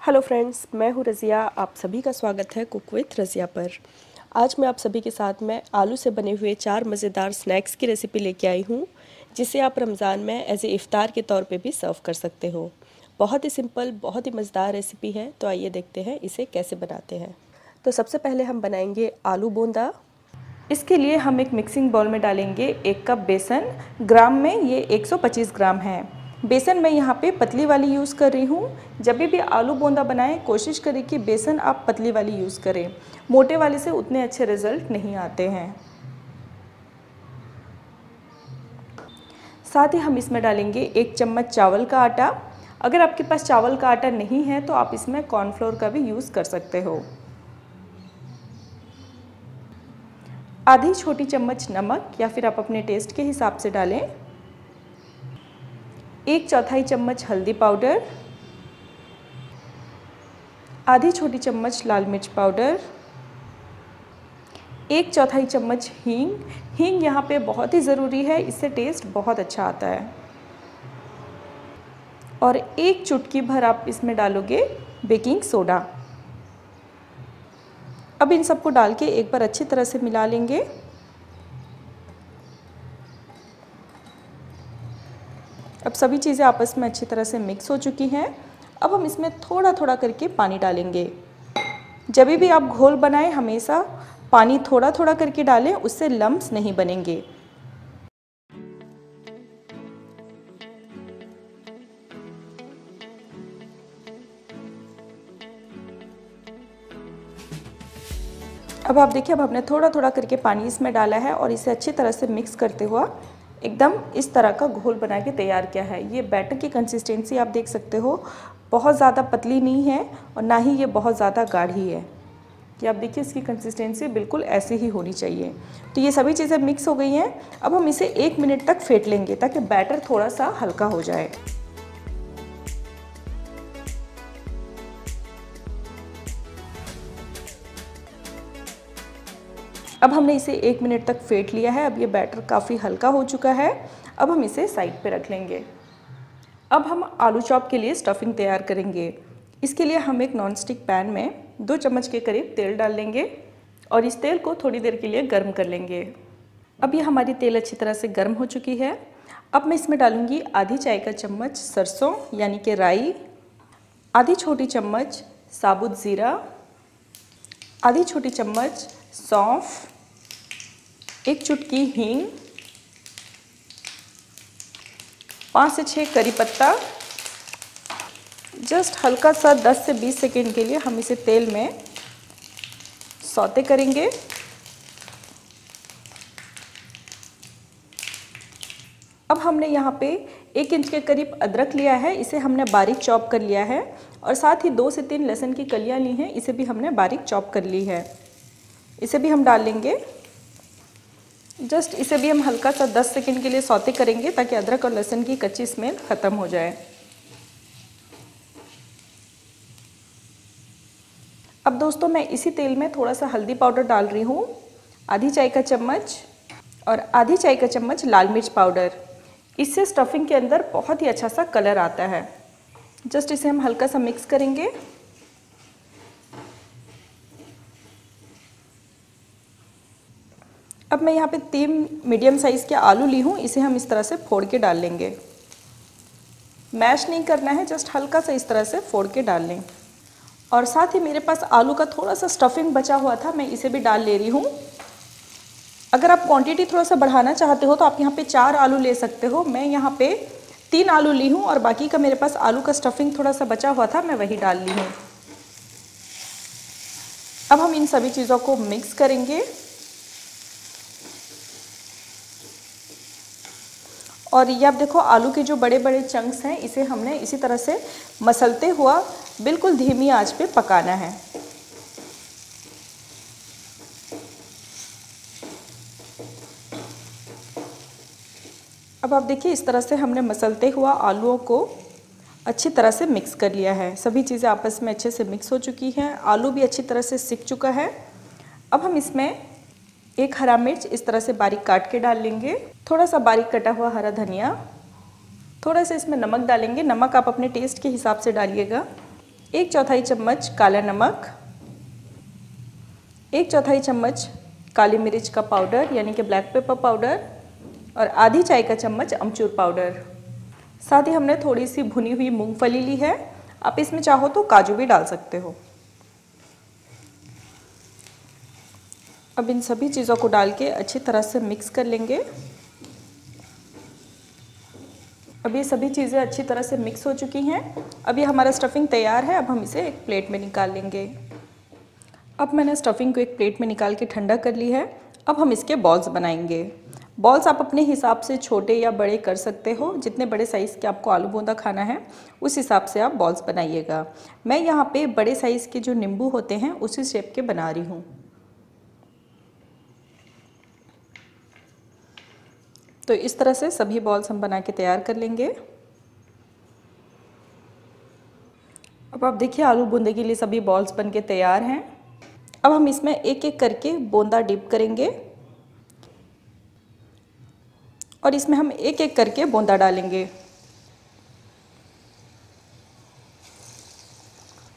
Hello friends, मैं हूँ रज़िया। आप सभी का स्वागत है कुक विथ रज़िया पर। आज मैं आप सभी के साथ में आलू से बने हुए 4 मज़ेदार स्नैक्स की रेसिपी लेके आई हूँ, जिसे आप रमज़ान में एज ए इफ़्तार के तौर पे भी सर्व कर सकते हो। बहुत ही सिंपल, बहुत ही मज़ेदार रेसिपी है, तो आइए देखते हैं इसे कैसे बनाते हैं। तो सबसे पहले हम बनाएंगे आलू बोंदा। इसके लिए हम एक मिक्सिंग बाउल में डालेंगे 1 कप बेसन। ग्राम में ये 125 ग्राम है। बेसन मैं यहाँ पे पतली वाली यूज़ कर रही हूँ। जब भी आलू बोंदा बनाएं कोशिश करें कि बेसन आप पतली वाली यूज़ करें, मोटे वाले से उतने अच्छे रिजल्ट नहीं आते हैं। साथ ही हम इसमें डालेंगे 1 चम्मच चावल का आटा। अगर आपके पास चावल का आटा नहीं है तो आप इसमें कॉर्नफ्लोर का भी यूज़ कर सकते हो। आधी छोटी चम्मच नमक या फिर आप अपने टेस्ट के हिसाब से डालें। 1/4 चम्मच हल्दी पाउडर, आधी छोटी चम्मच लाल मिर्च पाउडर, 1/4 चम्मच हींग। हींग यहाँ पे बहुत ही ज़रूरी है, इससे टेस्ट बहुत अच्छा आता है। और 1 चुटकी भर आप इसमें डालोगे बेकिंग सोडा। अब इन सबको डाल के एक बार अच्छी तरह से मिला लेंगे। अब सभी चीज़ें आपस में अच्छी तरह से मिक्स हो चुकी हैं। अब हम इसमें थोड़ा थोड़ा करके पानी डालेंगे। जब भी आप घोल बनाएं हमेशा पानी थोड़ा थोड़ा करके डालें, उससे लम्प्स नहीं बनेंगे। अब आप देखिए, अब हमने थोड़ा थोड़ा करके पानी इसमें डाला है और इसे अच्छी तरह से मिक्स करते हुआ एकदम इस तरह का घोल बना के तैयार किया है। ये बैटर की कंसिस्टेंसी आप देख सकते हो, बहुत ज़्यादा पतली नहीं है और ना ही ये बहुत ज़्यादा गाढ़ी है। कि आप देखिए इसकी कंसिस्टेंसी बिल्कुल ऐसे ही होनी चाहिए। तो ये सभी चीज़ें मिक्स हो गई हैं। अब हम इसे 1 मिनट तक फेंट लेंगे ताकि बैटर थोड़ा सा हल्का हो जाए। अब हमने इसे 1 मिनट तक फेंट लिया है। अब ये बैटर काफ़ी हल्का हो चुका है। अब हम इसे साइड पे रख लेंगे। अब हम आलू चॉप के लिए स्टफिंग तैयार करेंगे। इसके लिए हम एक नॉनस्टिक पैन में 2 चम्मच के करीब तेल डाल लेंगे और इस तेल को थोड़ी देर के लिए गर्म कर लेंगे। अब ये हमारी तेल अच्छी तरह से गर्म हो चुकी है। अब मैं इसमें डालूंगी आधी चाय का चम्मच सरसों यानी कि राई, आधी छोटी चम्मच साबुत ज़ीरा, आधी छोटी चम्मच सौंफ, 1 चुटकी हींग, 5 से 6 करी पत्ता। जस्ट हल्का सा 10 से 20 सेकेंड के लिए हम इसे तेल में सौते करेंगे। अब हमने यहाँ पे 1 इंच के करीब अदरक लिया है, इसे हमने बारीक चॉप कर लिया है और साथ ही 2 से 3 लहसुन की कलियाँ ली हैं, इसे भी हमने बारीक चॉप कर ली है। इसे भी हम डाल लेंगे। जस्ट इसे भी हम हल्का सा 10 सेकेंड के लिए सौते करेंगे ताकि अदरक और लहसुन की कच्ची स्मेल ख़त्म हो जाए। अब दोस्तों मैं इसी तेल में थोड़ा सा हल्दी पाउडर डाल रही हूँ, आधी चाय का चम्मच, और आधी चाय का चम्मच लाल मिर्च पाउडर। इससे स्टफिंग के अंदर बहुत ही अच्छा सा कलर आता है। जस्ट इसे हम हल्का सा मिक्स करेंगे। अब मैं यहाँ पे 3 मीडियम साइज़ के आलू ली हूँ, इसे हम इस तरह से फोड़ के डाल लेंगे। मैश नहीं करना है, जस्ट हल्का सा इस तरह से फोड़ के डाल लें। और साथ ही मेरे पास आलू का थोड़ा सा स्टफिंग बचा हुआ था, मैं इसे भी डाल ले रही हूँ। अगर आप क्वांटिटी थोड़ा सा बढ़ाना चाहते हो तो आप यहाँ पे 4 आलू ले सकते हो। मैं यहाँ पे 3 आलू ली हूँ और बाकी का मेरे पास आलू का स्टफिंग थोड़ा सा बचा हुआ था, मैं वही डाल ली हूँ। अब हम इन सभी चीज़ों को मिक्स करेंगे और ये आप देखो आलू के जो बड़े बड़े चंक्स हैं इसे हमने इसी तरह से मसलते हुआ बिल्कुल धीमी आंच पे पकाना है। अब आप देखिए इस तरह से हमने मसलते हुआ आलूओं को अच्छी तरह से मिक्स कर लिया है। सभी चीज़ें आपस में अच्छे से मिक्स हो चुकी हैं, आलू भी अच्छी तरह से सिक चुका है। अब हम इसमें 1 हरा मिर्च इस तरह से बारीक काट के डाल लेंगे, थोड़ा सा बारीक कटा हुआ हरा धनिया, थोड़ा सा इसमें नमक डालेंगे। नमक आप अपने टेस्ट के हिसाब से डालिएगा। 1 चौथाई चम्मच काला नमक, 1 चौथाई चम्मच काली मिर्च का पाउडर यानी कि ब्लैक पेपर पाउडर और आधी चाय का चम्मच अमचूर पाउडर। साथ ही हमने थोड़ी सी भुनी हुई मूंगफली ली है, आप इसमें चाहो तो काजू भी डाल सकते हो। अब इन सभी चीज़ों को डाल के अच्छी तरह से मिक्स कर लेंगे। अब ये सभी चीज़ें अच्छी तरह से मिक्स हो चुकी हैं। अब ये हमारा स्टफिंग तैयार है। अब हम इसे एक प्लेट में निकाल लेंगे। अब मैंने स्टफिंग को एक प्लेट में निकाल के ठंडा कर ली है। अब हम इसके बॉल्स बनाएंगे। बॉल्स आप अपने हिसाब से छोटे या बड़े कर सकते हो, जितने बड़े साइज़ के आपको आलू बूंदा खाना है उस हिसाब से आप बॉल्स बनाइएगा। मैं यहाँ पे बड़े साइज़ के जो नींबू होते हैं उसी शेप के बना रही हूँ। तो इस तरह से सभी बॉल्स हम बना के तैयार कर लेंगे। अब आप देखिए आलू बूंदे के लिए सभी बॉल्स बन के तैयार हैं। अब हम इसमें एक एक करके बूंदा डिप करेंगे और इसमें हम एक एक करके बूंदा डालेंगे।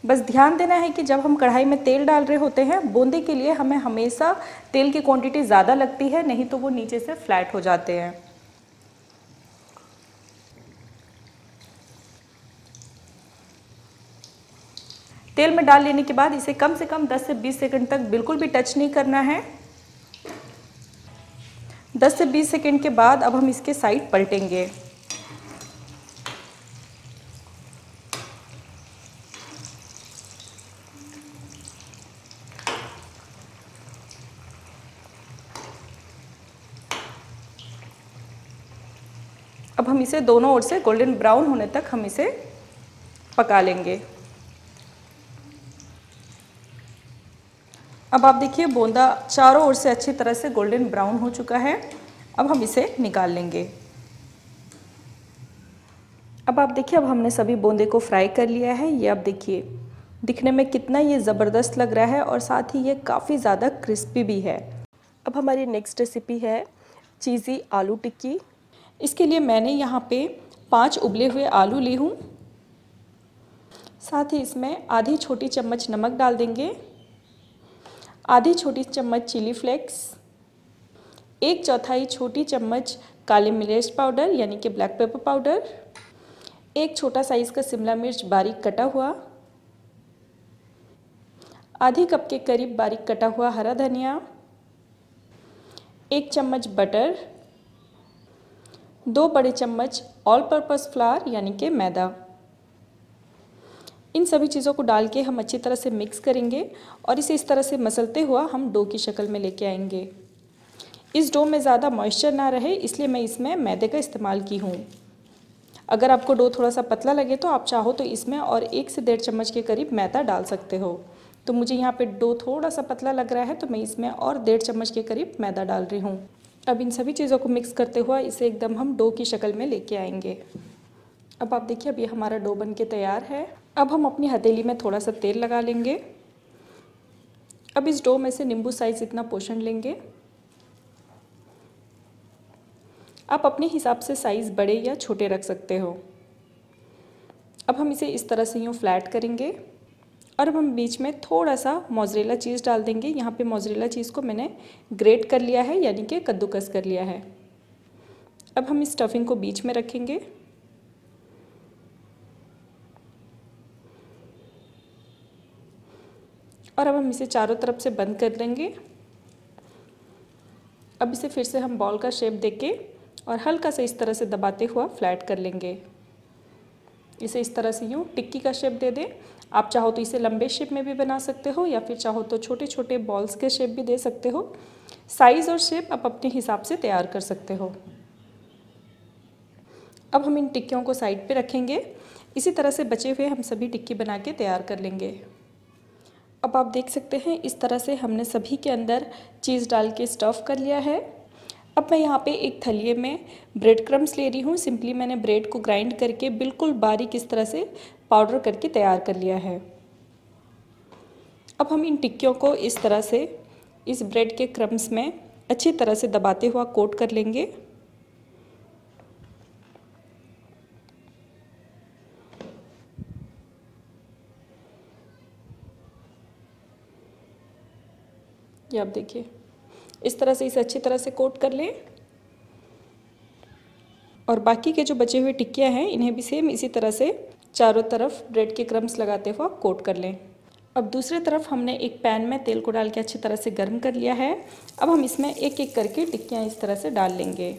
बस ध्यान देना है कि जब हम कढ़ाई में तेल डाल रहे होते हैं बूंदे के लिए हमें हमेशा तेल की क्वांटिटी ज़्यादा लगती है, नहीं तो वो नीचे से फ्लैट हो जाते हैं। तेल में डाल लेने के बाद इसे कम से कम 10 से 20 सेकंड तक बिल्कुल भी टच नहीं करना है। 10 से 20 सेकंड के बाद अब हम इसके साइड पलटेंगे। अब हम इसे दोनों ओर से गोल्डन ब्राउन होने तक हम इसे पका लेंगे। अब आप देखिए बोंदा चारों ओर से अच्छी तरह से गोल्डन ब्राउन हो चुका है। अब हम इसे निकाल लेंगे। अब आप देखिए अब हमने सभी बोंदे को फ्राई कर लिया है। ये आप देखिए दिखने में कितना ये ज़बरदस्त लग रहा है और साथ ही ये काफ़ी ज़्यादा क्रिस्पी भी है। अब हमारी नेक्स्ट रेसिपी है चीज़ी आलू टिक्की। इसके लिए मैंने यहाँ पे 5 उबले हुए आलू ली हूँ। साथ ही इसमें आधी छोटी चम्मच नमक डाल देंगे, आधी छोटी चम्मच चिली फ्लेक्स, 1 चौथाई छोटी चम्मच काली मिर्च पाउडर यानी कि ब्लैक पेपर पाउडर, 1 छोटा साइज़ का शिमला मिर्च बारीक कटा हुआ, आधी कप के करीब बारीक कटा हुआ हरा धनिया, 1 चम्मच बटर, 2 बड़े चम्मच ऑल पर्पस फ्लावर यानी कि मैदा। इन सभी चीज़ों को डाल के हम अच्छी तरह से मिक्स करेंगे और इसे इस तरह से मसलते हुआ हम डो की शक्ल में लेके आएंगे। इस डो में ज़्यादा मॉइस्चर ना रहे इसलिए मैं इसमें मैदे का इस्तेमाल की हूँ। अगर आपको डो थोड़ा सा पतला लगे तो आप चाहो तो इसमें और 1 से 1.5 चम्मच के करीब मैदा डाल सकते हो। तो मुझे यहाँ पे डो थोड़ा सा पतला लग रहा है तो मैं इसमें और 1.5 चम्मच के करीब मैदा डाल रही हूँ। अब इन सभी चीज़ों को मिक्स करते हुआ इसे एकदम हम डो की शक्ल में लेके आएंगे। अब आप देखिए अब ये हमारा डो बन के तैयार है। अब हम अपनी हथेली में थोड़ा सा तेल लगा लेंगे। अब इस डो में से नींबू साइज इतना पोर्शन लेंगे। आप अपने हिसाब से साइज़ बड़े या छोटे रख सकते हो। अब हम इसे इस तरह से यूँ फ्लैट करेंगे और अब हम बीच में थोड़ा सा मोज़रेला चीज़ डाल देंगे। यहाँ पे मोज़रेला चीज़ को मैंने ग्रेट कर लिया है यानी कि कद्दूकस कर लिया है। अब हम इस स्टफिंग को बीच में रखेंगे और अब हम इसे चारों तरफ से बंद कर देंगे। अब इसे फिर से हम बॉल का शेप देके और हल्का सा इस तरह से दबाते हुआ फ्लैट कर लेंगे। इसे इस तरह से यूँ टिक्की का शेप दे दें। आप चाहो तो इसे लंबे शेप में भी बना सकते हो या फिर चाहो तो छोटे छोटे बॉल्स के शेप भी दे सकते हो। साइज़ और शेप आप अपने हिसाब से तैयार कर सकते हो। अब हम इन टिक्कियों को साइड पे रखेंगे। इसी तरह से बचे हुए हम सभी टिक्की बना के तैयार कर लेंगे। अब आप देख सकते हैं इस तरह से हमने सभी के अंदर चीज़ डाल के स्टफ़ कर लिया है। अब मैं यहाँ पे एक थलिए में ब्रेड क्रम्स ले रही हूँ। सिंपली मैंने ब्रेड को ग्राइंड करके बिल्कुल बारीक इस तरह से पाउडर करके तैयार कर लिया है। अब हम इन टिक्कियों को इस तरह से इस ब्रेड के क्रम्स में अच्छी तरह से दबाते हुआ कोट कर लेंगे। ये आप देखिए, इस तरह से इसे अच्छी तरह से कोट कर लें। और बाकी के जो बचे हुए टिक्कियाँ हैं इन्हें भी सेम इसी तरह से चारों तरफ ब्रेड के क्रम्स लगाते हुए कोट कर लें। अब दूसरी तरफ हमने एक पैन में तेल को डाल के अच्छी तरह से गर्म कर लिया है। अब हम इसमें एक एक करके टिक्कियाँ इस तरह से डाल लेंगे।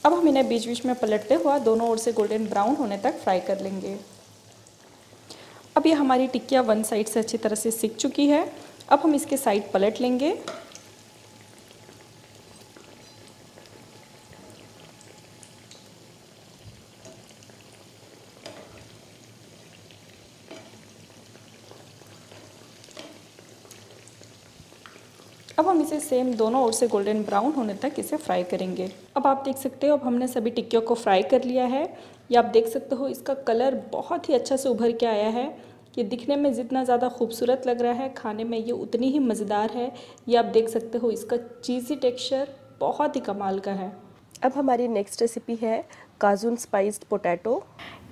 अब हम इन्हें बीच बीच में पलटते हुए दोनों ओर से गोल्डन ब्राउन होने तक फ्राई कर लेंगे। अब ये हमारी टिक्कियाँ वन साइड से अच्छी तरह से सिक चुकी है। अब हम इसके साइड पलट लेंगे। अब हम इसे सेम दोनों ओर से गोल्डन ब्राउन होने तक इसे फ्राई करेंगे। अब आप देख सकते हो अब हमने सभी टिक्कियों को फ्राई कर लिया है। ये आप देख सकते हो इसका कलर बहुत ही अच्छा से उभर के आया है। ये दिखने में जितना ज़्यादा खूबसूरत लग रहा है, खाने में ये उतनी ही मज़ेदार है। ये आप देख सकते हो इसका चीज़ी टेक्सचर बहुत ही कमाल का है। अब हमारी नेक्स्ट रेसिपी है काजू स्पाइस्ड पोटैटो।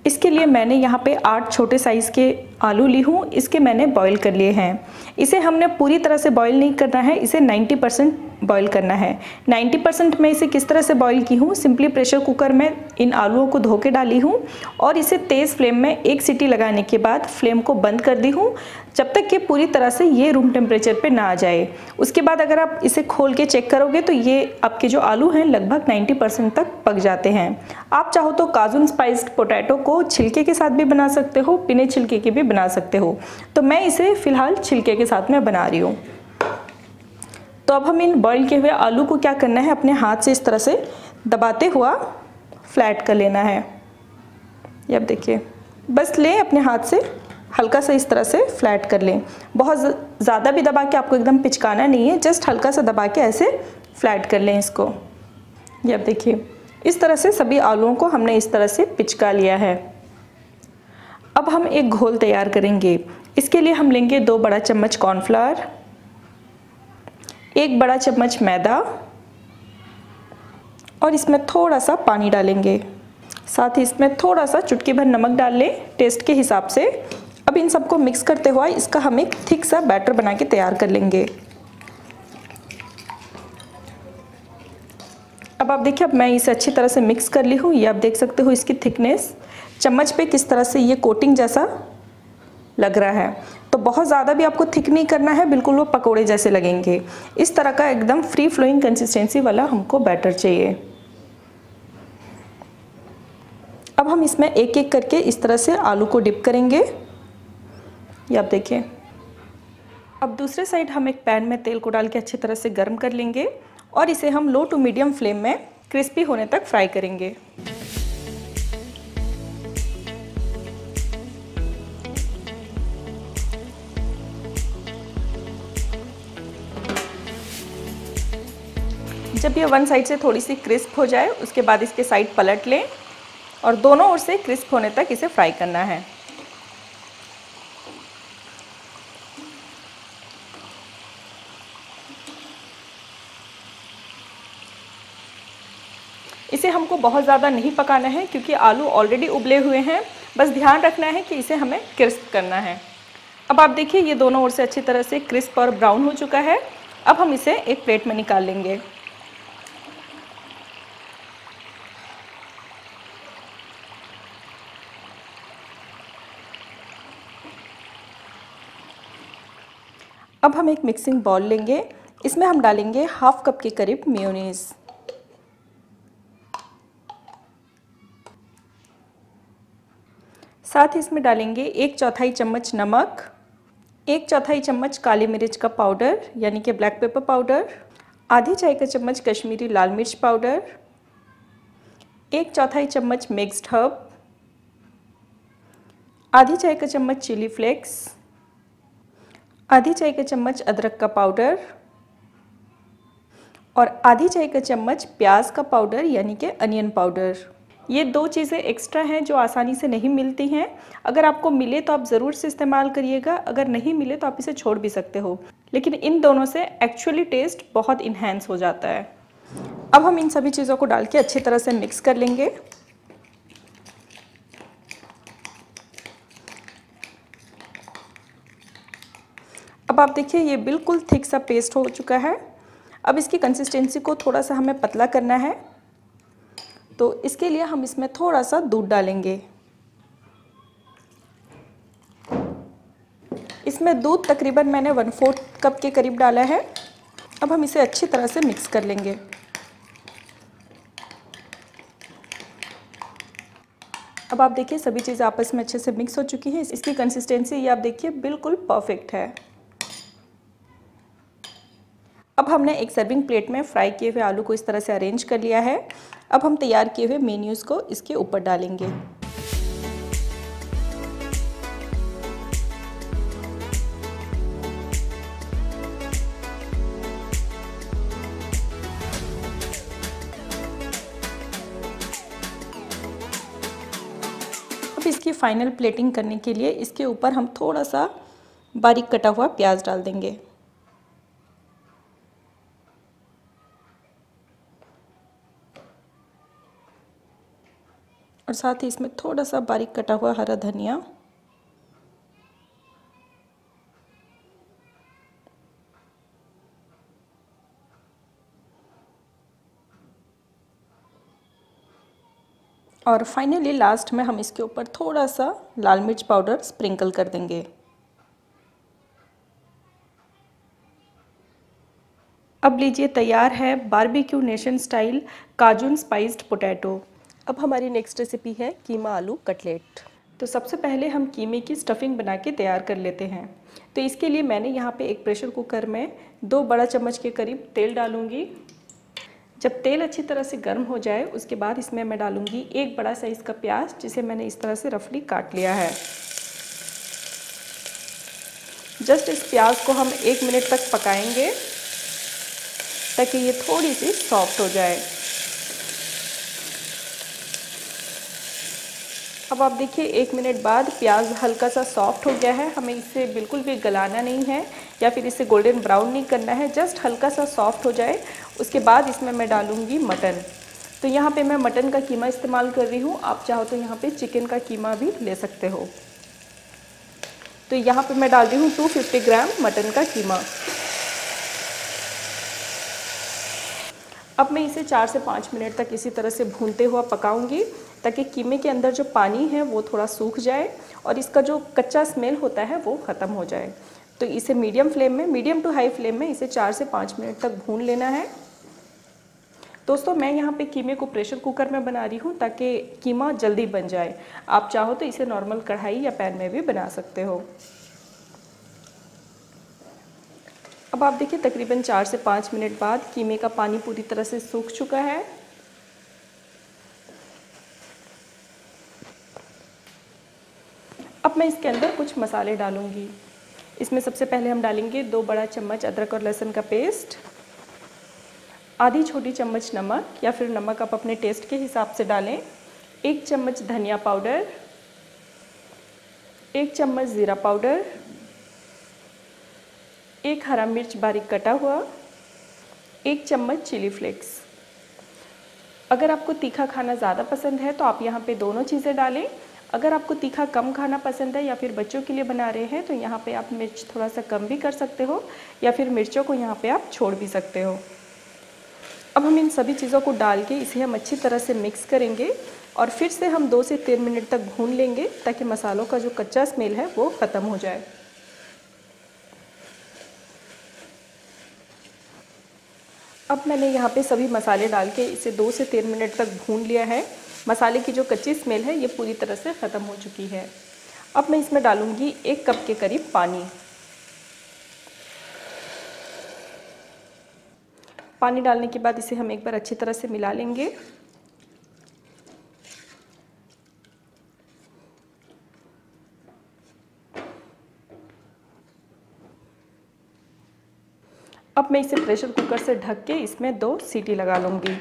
इसके लिए मैंने यहाँ पे 8 छोटे साइज़ के आलू ली हूँ। इसके मैंने बॉईल कर लिए हैं। इसे हमने पूरी तरह से बॉईल नहीं करना है, इसे 90% बॉईल करना है। 90% मैं इसे किस तरह से बॉईल की हूँ, सिंपली प्रेशर कुकर में इन आलूओं को धो के डाली हूँ और इसे तेज़ फ्लेम में एक सीटी लगाने के बाद फ्लेम को बंद कर दी हूँ जब तक कि पूरी तरह से ये रूम टेम्परेचर पे ना आ जाए। उसके बाद अगर आप इसे खोल के चेक करोगे तो ये आपके जो आलू हैं लगभग 90% तक पक जाते हैं। आप चाहो तो काजू स्पाइस्ड पोटैटो को छिलके के साथ भी बना सकते हो, बिना छिलके के भी बना सकते हो। तो मैं इसे फ़िलहाल छिलके के साथ में बना रही हूँ। तो अब हम इन बॉईल किए हुए आलू को क्या करना है, अपने हाथ से इस तरह से दबाते हुआ फ्लैट कर लेना है। ये अब देखिए, बस लें अपने हाथ से हल्का सा इस तरह से फ्लैट कर लें। बहुत ज़्यादा भी दबा के आपको एकदम पिचकाना नहीं है, जस्ट हल्का सा दबा के ऐसे फ्लैट कर लें इसको। ये अब देखिए, इस तरह से सभी आलूओं को हमने इस तरह से पिचका लिया है। अब हम एक घोल तैयार करेंगे। इसके लिए हम लेंगे 2 बड़ा चम्मच कॉर्नफ्लावर, 1 बड़ा चम्मच मैदा और इसमें थोड़ा सा पानी डालेंगे। साथ ही इसमें थोड़ा सा चुटकी भर नमक डाल लें टेस्ट के हिसाब से। अब इन सबको मिक्स करते हुए इसका हम एक थिक सा बैटर बना के तैयार कर लेंगे। अब आप देखिए, अब मैं इसे अच्छी तरह से मिक्स कर ली हूँ। ये आप देख सकते हो इसकी थिकनेस चम्मच पे किस तरह से ये कोटिंग जैसा लग रहा है। तो बहुत ज़्यादा भी आपको थिक नहीं करना है, बिल्कुल वो पकोड़े जैसे लगेंगे। इस तरह का एकदम फ्री फ्लोइंग कंसिस्टेंसी वाला हमको बैटर चाहिए। अब हम इसमें एक एक करके इस तरह से आलू को डिप करेंगे। ये आप देखिए। अब दूसरे साइड हम एक पैन में तेल को डाल के अच्छी तरह से गर्म कर लेंगे और इसे हम लो टू मीडियम फ्लेम में क्रिस्पी होने तक फ्राई करेंगे। जब ये वन साइड से थोड़ी सी क्रिस्प हो जाए उसके बाद इसके साइड पलट लें और दोनों ओर से क्रिस्प होने तक इसे फ्राई करना है। इसे हमको बहुत ज़्यादा नहीं पकाना है क्योंकि आलू ऑलरेडी उबले हुए हैं। बस ध्यान रखना है कि इसे हमें क्रिस्प करना है। अब आप देखिए, ये दोनों ओर से अच्छी तरह से क्रिस्प और ब्राउन हो चुका है। अब हम इसे एक प्लेट में निकाल लेंगे। अब हम एक मिक्सिंग बाउल लेंगे। इसमें हम डालेंगे हाफ कप के करीब मेयोनीज, साथ ही इसमें डालेंगे 1/4 चम्मच नमक, 1/4 चम्मच काली मिर्च का पाउडर यानी कि ब्लैक पेपर पाउडर, आधी चाय का चम्मच कश्मीरी लाल मिर्च पाउडर, 1/4 चम्मच मिक्स्ड हर्ब, आधी चाय का चम्मच चिली फ्लेक्स, आधी चाय का चम्मच अदरक का पाउडर और आधी चाय का चम्मच प्याज का पाउडर यानी कि अनियन पाउडर। ये 2 चीज़ें एक्स्ट्रा हैं जो आसानी से नहीं मिलती हैं। अगर आपको मिले तो आप ज़रूर से इस्तेमाल करिएगा, अगर नहीं मिले तो आप इसे छोड़ भी सकते हो, लेकिन इन दोनों से एक्चुअली टेस्ट बहुत इन्हेंस हो जाता है। अब हम इन सभी चीज़ों को डाल के अच्छी तरह से मिक्स कर लेंगे। अब आप देखिए ये बिल्कुल थिक सा पेस्ट हो चुका है। अब इसकी कंसिस्टेंसी को थोड़ा सा हमें पतला करना है, तो इसके लिए हम इसमें थोड़ा सा दूध डालेंगे। इसमें दूध तकरीबन मैंने 1/4 कप के करीब डाला है। अब हम इसे अच्छी तरह से मिक्स कर लेंगे। अब आप देखिए सभी चीज़ें आपस में अच्छे से मिक्स हो चुकी हैं। इसकी कंसिस्टेंसी ये आप देखिए बिल्कुल परफेक्ट है। अब हमने एक सर्विंग प्लेट में फ्राई किए हुए आलू को इस तरह से अरेंज कर लिया है। अब हम तैयार किए हुए मेन्यूज़ को इसके ऊपर डालेंगे। अब इसकी फाइनल प्लेटिंग करने के लिए इसके ऊपर हम थोड़ा सा बारीक कटा हुआ प्याज डाल देंगे और साथ ही इसमें थोड़ा सा बारीक कटा हुआ हरा धनिया, और फाइनली लास्ट में हम इसके ऊपर थोड़ा सा लाल मिर्च पाउडर स्प्रिंकल कर देंगे। अब लीजिए तैयार है Barbeque Nation style Cajun spiced potato. अब हमारी नेक्स्ट रेसिपी है कीमा आलू कटलेट। तो सबसे पहले हम कीमे की स्टफिंग बना के तैयार कर लेते हैं। तो इसके लिए मैंने यहाँ पे एक प्रेशर कुकर में 2 बड़ा चम्मच के करीब तेल डालूंगी। जब तेल अच्छी तरह से गर्म हो जाए उसके बाद इसमें मैं डालूंगी 1 बड़ा साइज़ का प्याज, जिसे मैंने इस तरह से रफली काट लिया है। जस्ट इस प्याज को हम 1 मिनट तक पकाएंगे ताकि ये थोड़ी सी सॉफ्ट हो जाए। अब आप देखिए 1 मिनट बाद प्याज हल्का सा सॉफ्ट हो गया है। हमें इसे बिल्कुल भी गलाना नहीं है या फिर इसे गोल्डन ब्राउन नहीं करना है, जस्ट हल्का सा सॉफ्ट हो जाए। उसके बाद इसमें मैं डालूंगी मटन। तो यहाँ पे मैं मटन का कीमा इस्तेमाल कर रही हूँ, आप चाहो तो यहाँ पे चिकन का कीमा भी ले सकते हो। तो यहाँ पे मैं डाल रही हूँ 250 ग्राम मटन का कीमा। अब मैं इसे 4 से 5 मिनट तक इसी तरह से भूनते हुआ पकाऊंगी ताकि कीमे के अंदर जो पानी है वो थोड़ा सूख जाए और इसका जो कच्चा स्मेल होता है वो ख़त्म हो जाए। तो इसे मीडियम टू हाई फ्लेम में इसे 4 से 5 मिनट तक भून लेना है। दोस्तों मैं यहाँ पे कीमे को प्रेशर कुकर में बना रही हूँ ताकि कीमा जल्दी बन जाए। आप चाहो तो इसे नॉर्मल कढ़ाई या पैन में भी बना सकते हो। अब आप देखिए तकरीबन 4 से 5 मिनट बाद कीमे का पानी पूरी तरह से सूख चुका है। अब मैं इसके अंदर कुछ मसाले डालूंगी। इसमें सबसे पहले हम डालेंगे 2 बड़ा चम्मच अदरक और लहसुन का पेस्ट, आधी छोटी चम्मच नमक या फिर नमक आप अपने टेस्ट के हिसाब से डालें, 1 चम्मच धनिया पाउडर, 1 चम्मच ज़ीरा पाउडर, 1 हरा मिर्च बारीक कटा हुआ, 1 चम्मच चिली फ्लेक्स। अगर आपको तीखा खाना ज़्यादा पसंद है तो आप यहाँ पे दोनों चीज़ें डालें। अगर आपको तीखा कम खाना पसंद है या फिर बच्चों के लिए बना रहे हैं तो यहाँ पे आप मिर्च थोड़ा सा कम भी कर सकते हो या फिर मिर्चों को यहाँ पे आप छोड़ भी सकते हो। अब हम इन सभी चीज़ों को डाल के इसे हम अच्छी तरह से मिक्स करेंगे और फिर से हम 2 से 3 मिनट तक भून लेंगे ताकि मसालों का जो कच्चा स्मेल है वो ख़त्म हो जाए। अब मैंने यहाँ पे सभी मसाले डाल के इसे 2 से 3 मिनट तक भून लिया है। मसाले की जो कच्ची स्मेल है ये पूरी तरह से ख़त्म हो चुकी है। अब मैं इसमें डालूंगी 1 कप के करीब पानी। पानी डालने के बाद इसे हम एक बार अच्छी तरह से मिला लेंगे। अब मैं इसे प्रेशर कुकर से ढक के इसमें 2 सीटी लगा लूँगी।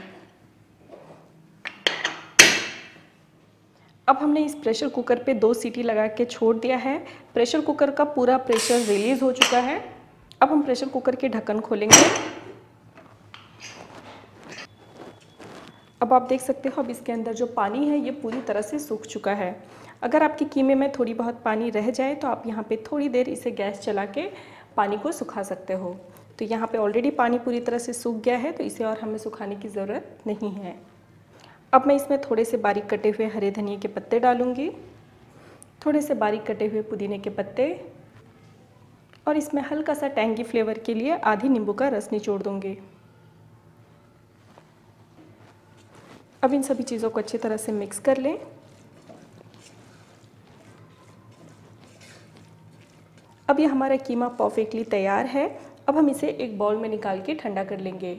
अब हमने इस प्रेशर कुकर पे 2 सीटी लगा के छोड़ दिया है। प्रेशर कुकर का पूरा प्रेशर रिलीज़ हो चुका है। अब हम प्रेशर कुकर के ढक्कन खोलेंगे। अब आप देख सकते हो अब इसके अंदर जो पानी है ये पूरी तरह से सूख चुका है। अगर आपके कीमे में थोड़ी बहुत पानी रह जाए तो आप यहाँ पे थोड़ी देर इसे गैस चला के पानी को सुखा सकते हो। तो यहाँ पे ऑलरेडी पानी पूरी तरह से सूख गया है, तो इसे और हमें सुखाने की ज़रूरत नहीं है। अब मैं इसमें थोड़े से बारीक कटे हुए हरे धनिया के पत्ते डालूँगी, थोड़े से बारीक कटे हुए पुदीने के पत्ते, और इसमें हल्का सा टैंगी फ्लेवर के लिए आधी नींबू का रस निचोड़ दूँगी। अब इन सभी चीज़ों को अच्छी तरह से मिक्स कर लें। अब ये हमारा कीमा परफेक्टली तैयार है। अब हम इसे एक बाउल में निकाल के ठंडा कर लेंगे।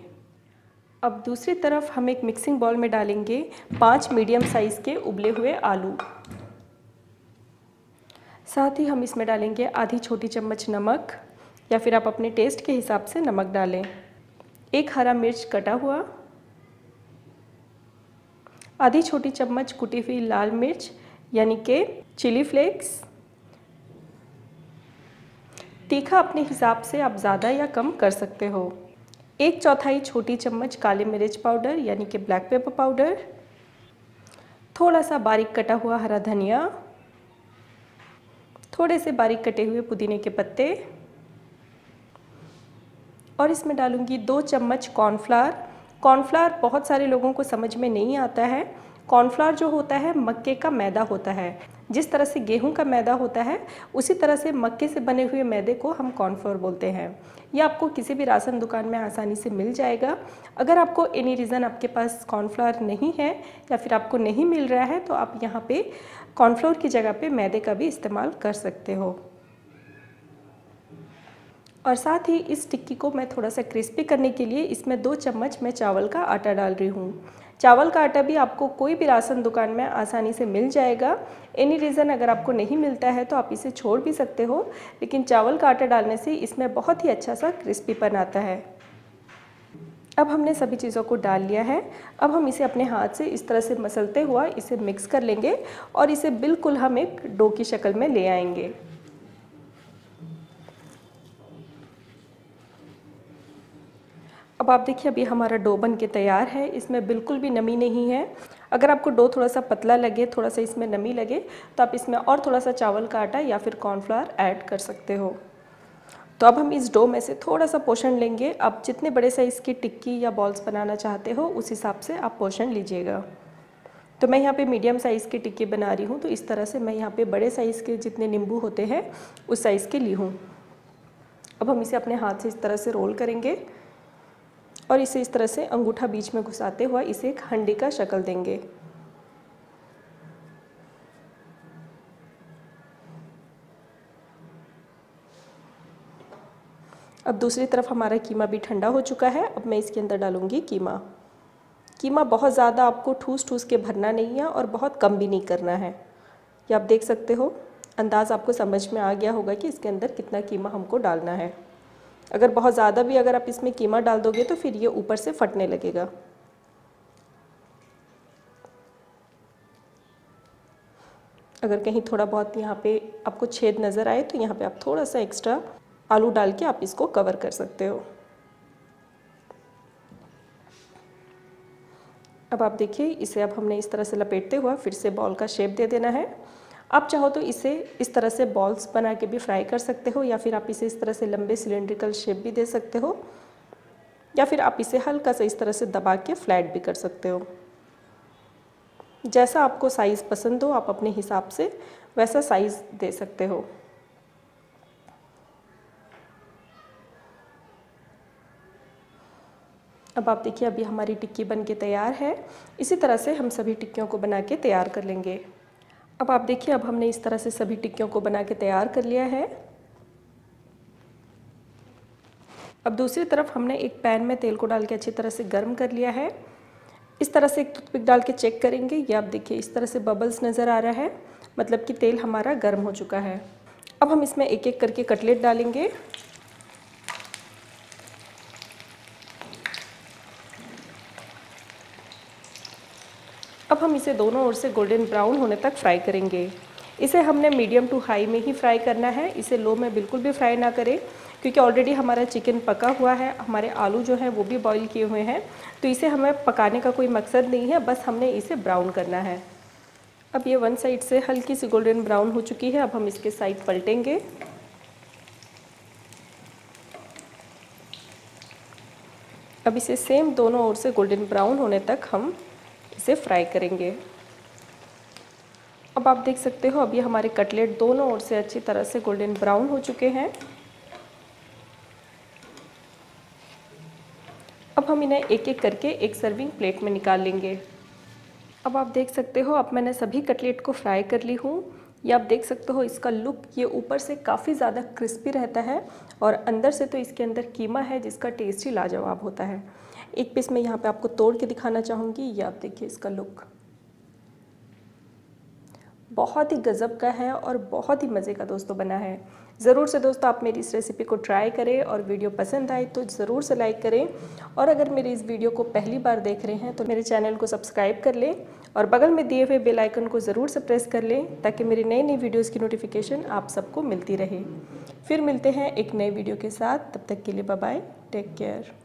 अब दूसरी तरफ हम एक मिक्सिंग बाउल में डालेंगे 5 मीडियम साइज़ के उबले हुए आलू। साथ ही हम इसमें डालेंगे आधी छोटी चम्मच नमक, या फिर आप अपने टेस्ट के हिसाब से नमक डालें। एक हरा मिर्च कटा हुआ, आधी छोटी चम्मच कुटी हुई लाल मिर्च यानी कि चिली फ्लेक्स। तीखा अपने हिसाब से आप ज़्यादा या कम कर सकते हो। 1/4 छोटी चम्मच काली मिर्च पाउडर यानी कि ब्लैक पेपर पाउडर, थोड़ा सा बारीक कटा हुआ हरा धनिया, थोड़े से बारीक कटे हुए पुदीने के पत्ते, और इसमें डालूंगी 2 चम्मच कॉर्नफ्लावर। कॉर्नफ्लावर बहुत सारे लोगों को समझ में नहीं आता है। कॉर्नफ्लावर जो होता है मक्के का मैदा होता है। जिस तरह से गेहूं का मैदा होता है उसी तरह से मक्के से बने हुए मैदे को हम कॉर्नफ्लावर बोलते हैं। ये आपको किसी भी राशन दुकान में आसानी से मिल जाएगा। अगर आपको एनी रीज़न आपके पास कॉर्नफ्लावर नहीं है या फिर आपको नहीं मिल रहा है तो आप यहाँ पे कॉर्नफ्लावर की जगह पे मैदे का भी इस्तेमाल कर सकते हो। और साथ ही इस टिक्की को मैं थोड़ा सा क्रिस्पी करने के लिए इसमें 2 चम्मच मैं चावल का आटा डाल रही हूँ। चावल का आटा भी आपको कोई भी राशन दुकान में आसानी से मिल जाएगा। एनी रीज़न अगर आपको नहीं मिलता है तो आप इसे छोड़ भी सकते हो, लेकिन चावल का आटा डालने से इसमें बहुत ही अच्छा सा क्रिस्पीपन आता है। अब हमने सभी चीज़ों को डाल लिया है। अब हम इसे अपने हाथ से इस तरह से मसलते हुआ इसे मिक्स कर लेंगे और इसे बिल्कुल हम एक डो की शक्ल में ले आएंगे। अब आप देखिए अभी हमारा डो बन के तैयार है। इसमें बिल्कुल भी नमी नहीं है। अगर आपको डो थोड़ा सा पतला लगे, थोड़ा सा इसमें नमी लगे तो आप इसमें और थोड़ा सा चावल का आटा या फिर कॉर्नफ्लावर ऐड कर सकते हो। तो अब हम इस डो में से थोड़ा सा पोर्शन लेंगे। आप जितने बड़े साइज़ की टिक्की या बॉल्स बनाना चाहते हो उस हिसाब से आप पोर्शन लीजिएगा। तो मैं यहाँ पे मीडियम साइज़ की टिक्की बना रही हूँ, तो इस तरह से मैं यहाँ पे बड़े साइज़ के जितने नींबू होते हैं उस साइज़ के ली हूँ। अब हम इसे अपने हाथ से इस तरह से रोल करेंगे और इसे इस तरह से अंगूठा बीच में घुसाते हुआ इसे एक हंडी का शक्ल देंगे। अब दूसरी तरफ हमारा कीमा भी ठंडा हो चुका है। अब मैं इसके अंदर डालूंगी कीमा। कीमा बहुत ज़्यादा आपको ठूस ठूस के भरना नहीं है और बहुत कम भी नहीं करना है। ये आप देख सकते हो, अंदाज़ आपको समझ में आ गया होगा कि इसके अंदर कितना कीमा हमको डालना है। अगर बहुत ज़्यादा भी अगर आप इसमें कीमा डाल दोगे तो फिर ये ऊपर से फटने लगेगा। अगर कहीं थोड़ा बहुत यहाँ पे आपको छेद नज़र आए तो यहाँ पे आप थोड़ा सा एक्स्ट्रा आलू डाल के आप इसको कवर कर सकते हो। अब आप देखिए इसे अब हमने इस तरह से लपेटते हुआ फिर से बॉल का शेप दे देना है। आप चाहो तो इसे इस तरह से बॉल्स बना के भी फ्राई कर सकते हो, या फिर आप इसे इस तरह से लंबे सिलेंड्रिकल शेप भी दे सकते हो, या फिर आप इसे हल्का सा इस तरह से दबा के फ्लैट भी कर सकते हो। जैसा आपको साइज़ पसंद हो आप अपने हिसाब से वैसा साइज़ दे सकते हो। अब आप देखिए अभी हमारी टिक्की बन के तैयार है। इसी तरह से हम सभी टिक्कियों को बना के तैयार कर लेंगे। अब आप देखिए अब हमने इस तरह से सभी टिक्कियों को बना के तैयार कर लिया है। अब दूसरी तरफ हमने एक पैन में तेल को डाल के अच्छी तरह से गर्म कर लिया है। इस तरह से एक टूथपिक डाल के चेक करेंगे। ये आप देखिए इस तरह से बबल्स नज़र आ रहा है, मतलब कि तेल हमारा गर्म हो चुका है। अब हम इसमें एक एक करके कटलेट डालेंगे। अब हम इसे दोनों ओर से गोल्डन ब्राउन होने तक फ्राई करेंगे। इसे हमने मीडियम टू हाई में ही फ्राई करना है, इसे लो में बिल्कुल भी फ्राई ना करें, क्योंकि ऑलरेडी हमारा चिकन पका हुआ है, हमारे आलू जो है वो भी बॉईल किए हुए हैं, तो इसे हमें पकाने का कोई मकसद नहीं है, बस हमने इसे ब्राउन करना है। अब ये वन साइड से हल्की सी गोल्डन ब्राउन हो चुकी है। अब हम इसके साइड पलटेंगे। अब इसे सेम दोनों ओर से गोल्डन ब्राउन होने तक हम इसे फ्राई करेंगे। अब आप देख सकते हो अब ये हमारे कटलेट दोनों ओर से अच्छी तरह से गोल्डन ब्राउन हो चुके हैं। अब हम इन्हें एक एक करके एक सर्विंग प्लेट में निकाल लेंगे। अब आप देख सकते हो अब मैंने सभी कटलेट को फ्राई कर ली हूँ। ये आप देख सकते हो इसका लुक, ये ऊपर से काफ़ी ज़्यादा क्रिस्पी रहता है और अंदर से तो इसके अंदर कीमा है जिसका टेस्ट ही लाजवाब होता है। एक पीस मैं यहाँ पे आपको तोड़ के दिखाना चाहूँगी। ये आप देखिए इसका लुक बहुत ही गज़ब का है और बहुत ही मज़े का दोस्तों बना है। ज़रूर से दोस्तों आप मेरी इस रेसिपी को ट्राई करें और वीडियो पसंद आए तो ज़रूर से लाइक करें। और अगर मेरी इस वीडियो को पहली बार देख रहे हैं तो मेरे चैनल को सब्सक्राइब कर लें और बगल में दिए हुए बेल आइकन को ज़रूर से प्रेस कर लें ताकि मेरी नई नई वीडियोज़ की नोटिफिकेशन आप सबको मिलती रहे। फिर मिलते हैं एक नए वीडियो के साथ, तब तक के लिए बाय बाय, टेक केयर।